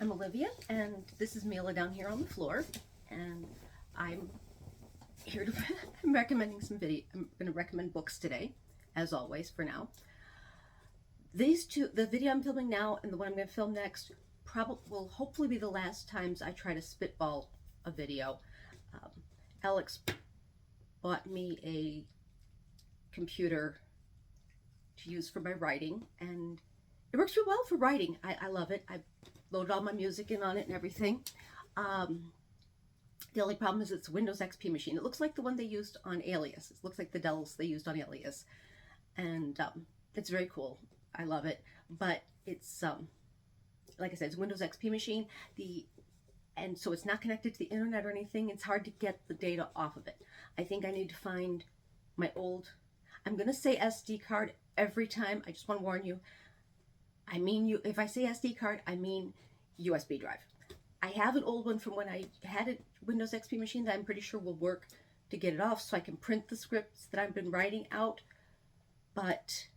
I'm Olivia, and this is Mila down here on the floor, and I'm here to I'm recommending some video. I'm going to recommend books today, as always for now. These two, the video I'm filming now and the one I'm going to film next, probably will hopefully be the last times I try to spitball a video. Alex bought me a computer to use for my writing, and it works real well for writing. I love it. I loaded all my music in on it and everything. The only problem is it's a Windows XP machine. It looks like the one they used on Alias. It looks like the Dells they used on Alias. And it's very cool. I love it. But it's, like I said, it's a Windows XP machine. And so it's not connected to the internet or anything. It's hard to get the data off of it. I think I need to find my old, I'm going to say SD card every time. I just want to warn you. If I say SD card, I mean USB drive. I have an old one from when I had a Windows XP machine that I'm pretty sure will work to get it off so I can print the scripts that I've been writing out. But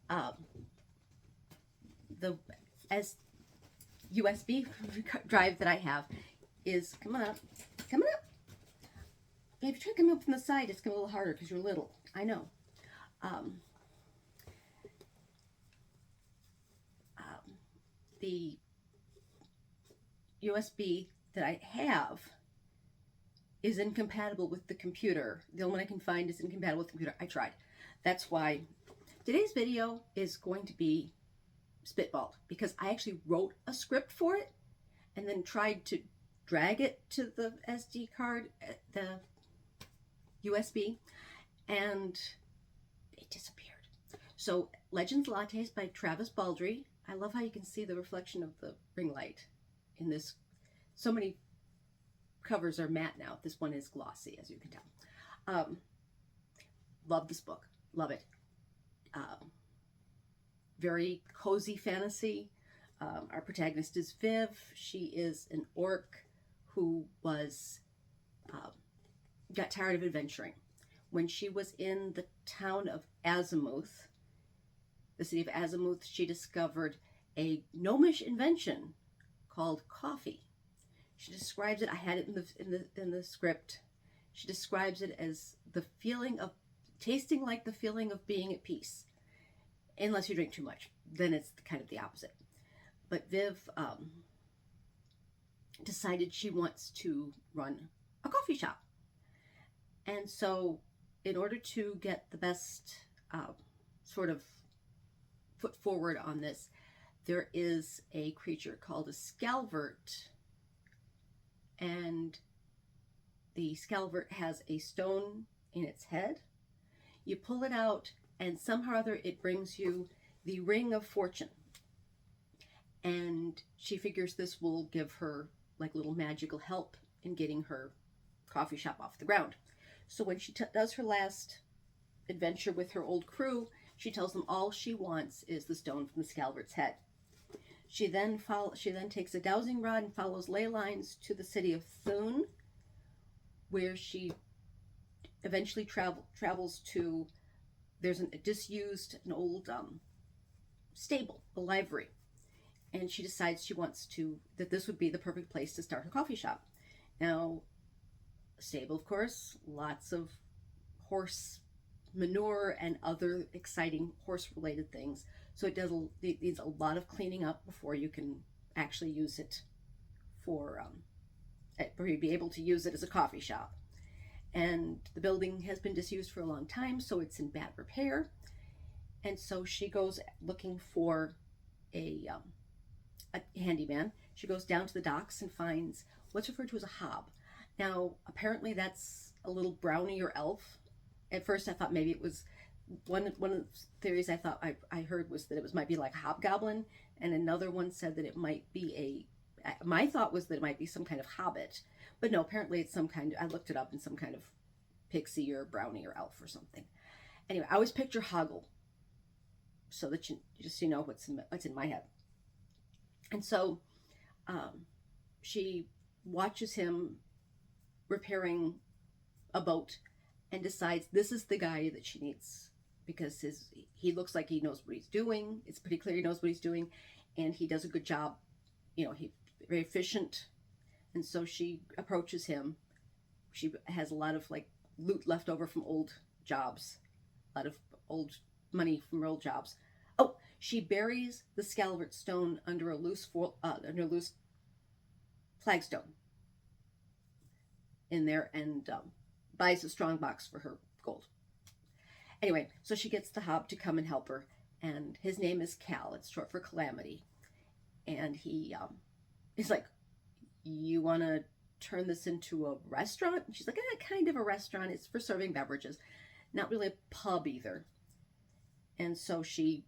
the USB drive that I have is, come on up. If you try to come up from the side, it's going to be a little harder because you're little. I know. The USB that I have is incompatible with the computer. The only one I can find is incompatible with the computer. I tried. That's why today's video is going to be spitballed, because I actually wrote a script for it and then tried to drag it to the SD card, the USB, and it disappeared. So Legends Lattes by Travis Baldree. I love how you can see the reflection of the ring light in this. So many covers are matte now. This one is glossy, as you can tell. Love this book. Love it. Very cozy fantasy. Our protagonist is Viv. She is an orc who got tired of adventuring. When she was in the town of Azimuth, the city of Azimuth, she discovered a gnomish invention called coffee. She describes it, I had it in the script. She describes it as the feeling of tasting like the feeling of being at peace. Unless you drink too much, then it's kind of the opposite. But Viv decided she wants to run a coffee shop. And so in order to get the best sort of foot forward on this, there is a creature called a Scalvert, and the Scalvert has a stone in its head. You pull it out, and somehow or other it brings you the Ring of Fortune. And she figures this will give her like little magical help in getting her coffee shop off the ground. So when she does her last adventure with her old crew, she tells them all she wants is the stone from the Scalvert's head. She then takes a dowsing rod and follows ley lines to the city of Thune, where she eventually travels to. There's an old stable, a livery, and she decides that this would be the perfect place to start her coffee shop. Now, stable, of course, lots of horse manure and other exciting horse-related things. So it needs a lot of cleaning up before you can actually use it for be able to use it as a coffee shop. And the building has been disused for a long time, so it's in bad repair. And so she goes looking for a handyman. She goes down to the docks and finds what's referred to as a hob. Now, apparently that's a little brownie or elf. At first I thought maybe it was, one of the theories I thought I heard was that it might be like a hobgoblin, and another one said that it might be my thought was that it might be some kind of hobbit. But no, apparently it's some kind of, I looked it up, in some kind of pixie or brownie or elf or something. Anyway, I always picture Hoggle, so that you know what's in my head. And so she watches him repairing a boat and decides this is the guy that she needs, because he looks like he knows what he's doing. It's pretty clear he knows what he's doing, and he does a good job He's very efficient. And so she approaches him. She has a lot of like loot left over from old jobs, a lot of old money from old jobs. Oh, she buries the Scalvert stone under a loose flagstone in there, and buys a strong box for her gold. Anyway, so she gets the Hob to come and help her, and his name is Cal. It's short for Calamity, and he's like, "You want to turn this into a restaurant?" And she's like, "Kind of a restaurant. It's for serving beverages, not really a pub either." And so she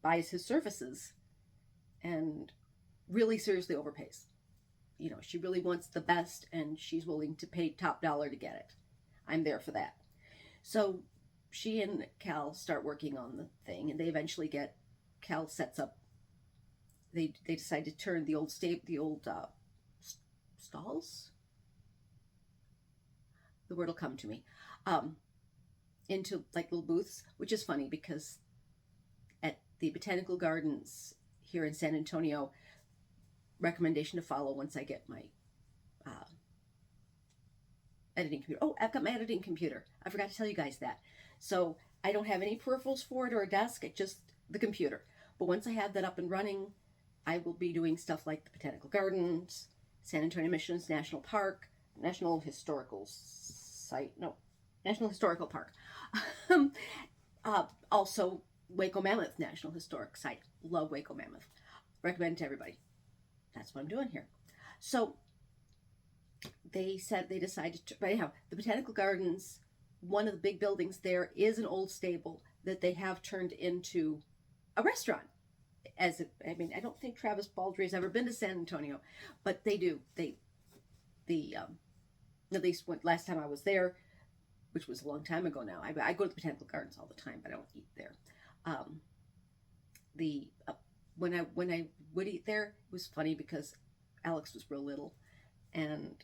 buys his services, and really seriously overpays. She really wants the best, and she's willing to pay top dollar to get it. I'm there for that. So she and Cal start working on the thing, and they eventually get Cal sets up. They decide to turn the old stalls. The word will come to me. Into like little booths, which is funny because at the Botanical Gardens here in San Antonio, recommendation to follow once I get my editing computer. Oh, I've got my editing computer. I forgot to tell you guys that. So I don't have any peripherals for it or a desk, just the computer. But once I have that up and running, I will be doing stuff like the Botanical Gardens, San Antonio Missions National Park, National Historical Park. Also, Waco Mammoth National Historic Site. Love Waco Mammoth. Recommend to everybody. That's what I'm doing here. So they decided to, anyhow, the Botanical Gardens, one of the big buildings there is an old stable that they have turned into a restaurant. I don't think Travis Baldree has ever been to San Antonio, but they do. At least last time I was there, which was a long time ago now. I go to the Botanical Gardens all the time, but I don't eat there. When I would eat there, it was funny because Alex was real little, and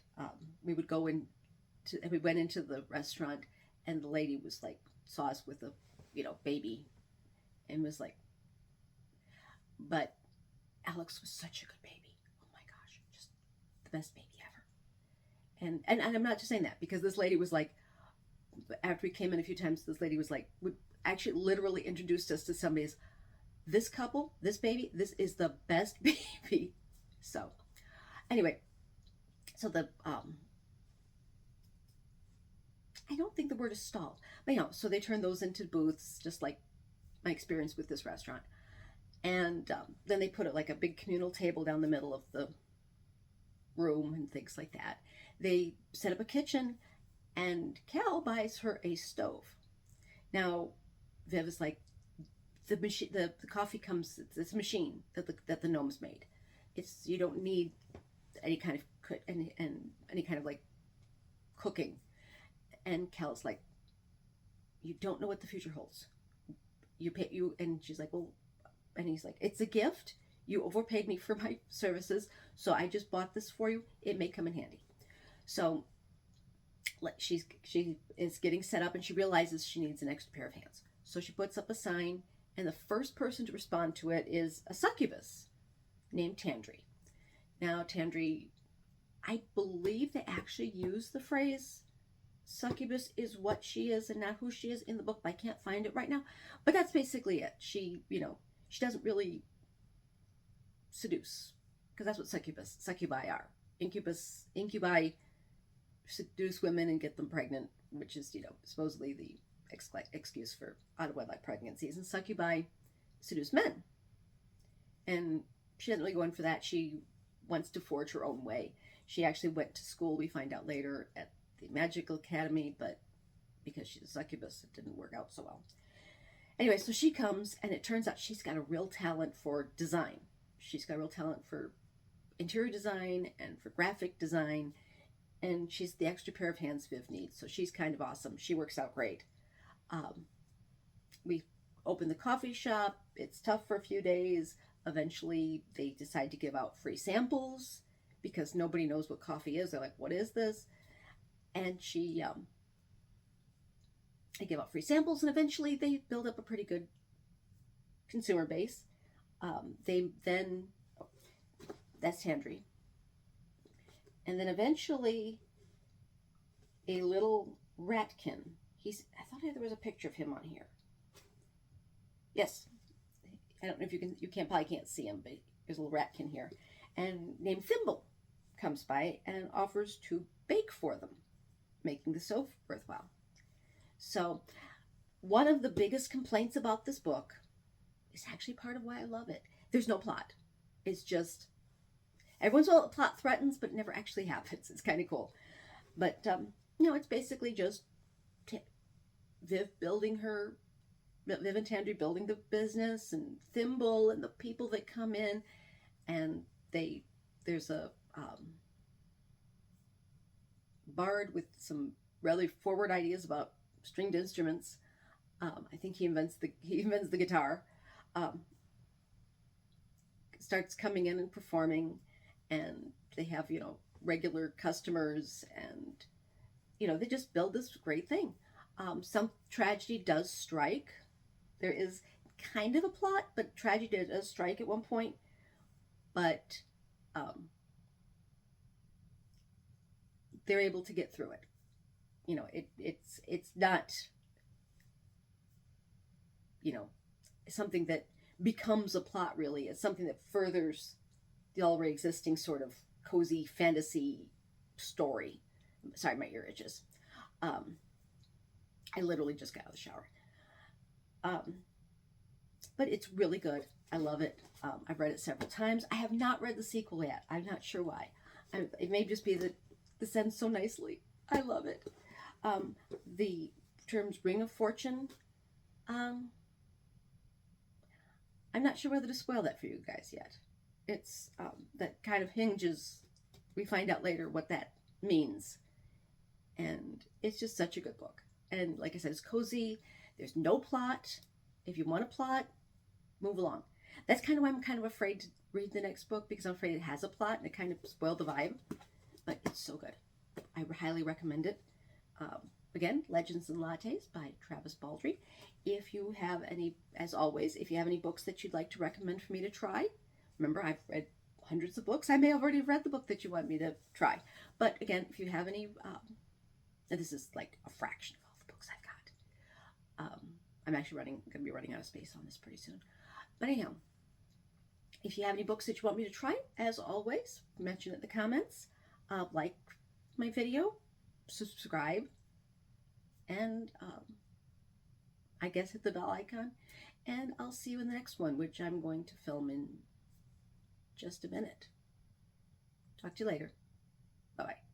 we went into the restaurant, and the lady was like, saw us with a baby, and was like, but Alex was such a good baby. Oh my gosh, just the best baby ever. And I'm not just saying that because this lady was like, after we came in a few times, this lady was like, would actually literally introduced us to somebody as, this couple, this baby, this is the best baby. So anyway, so I don't think the word is stall, but so they turned those into booths, just like my experience with this restaurant. And then they put it like a big communal table down the middle of the room and things like that. They set up a kitchen, and Cal buys her a stove. Now, Viv is like, the coffee comes, it's a machine that the gnomes made. You don't need any kind of any kind of like cooking. And Cal's like, you don't know what the future holds. And she's like, well, and he's like, it's a gift. You overpaid me for my services, so I just bought this for you. It may come in handy. So she is getting set up, and she realizes she needs an extra pair of hands. So she puts up a sign, and the first person to respond to it is a succubus named Tandri. Now, Tandri, I believe they actually use the phrase succubus is what she is and not who she is in the book, but I can't find it right now. But that's basically it. She doesn't really seduce, because that's what succubi are. Incubi seduce women and get them pregnant, which is, supposedly the excuse for out-of-wedlock pregnancies. And succubi seduce men. And she doesn't really go in for that. She wants to forge her own way. She actually went to school, we find out later, at the Magical Academy, but because she's a succubus, it didn't work out so well. Anyway, so she comes, and it turns out she's got a real talent for design. She's got a real talent for interior design and for graphic design, and she's the extra pair of hands Viv needs, so she's kind of awesome. She works out great. We open the coffee shop. It's tough for a few days. Eventually, they decide to give out free samples because nobody knows what coffee is. They're like, what is this? And they give out free samples, and eventually they build up a pretty good consumer base. They then, that's Tandry. And then eventually a little ratkin. I thought there was a picture of him on here. Yes. I don't know if probably can't see him, but there's a little ratkin here. And named Thimble comes by and offers to bake for them, making the soap worthwhile. So, one of the biggest complaints about this book is actually part of why I love it. There's no plot. It's just, everyone's well, plot threatens, but it never actually happens. It's kind of cool. But, it's basically just Viv and Tandry building the business, and Thimble and the people that come in, and there's a bard with some really forward ideas about stringed instruments. I think he invents the guitar. Starts coming in and performing, and they have regular customers, and they just build this great thing. Some tragedy does strike. There is kind of a plot, but tragedy does strike at one point. But they're able to get through it. It's not something that becomes a plot, really. It's something that furthers the already existing sort of cozy fantasy story. Sorry, my ear itches. I literally just got out of the shower. But it's really good. I love it. I've read it several times. I have not read the sequel yet. I'm not sure why. It may just be that this ends so nicely. I love it. The terms Ring of Fortune, I'm not sure whether to spoil that for you guys yet. It's that kind of hinges. We find out later what that means. And it's just such a good book. And like I said, it's cozy. There's no plot. If you want a plot, move along. That's kind of why I'm kind of afraid to read the next book, because I'm afraid it has a plot and it kind of spoiled the vibe. But it's so good. I highly recommend it. Again, Legends and Lattes by Travis Baldree. If you have any, as always, if you have any books that you'd like to recommend for me to try, remember I've read hundreds of books. I may have already read the book that you want me to try. But again, if you have any, and this is like a fraction of all the books I've got. I'm actually going to be running out of space on this pretty soon. But anyhow, if you have any books that you want me to try, as always, mention it in the comments. Like my video, subscribe, and I guess hit the bell icon. And I'll see you in the next one, which I'm going to film in just a minute. Talk to you later. Bye-bye.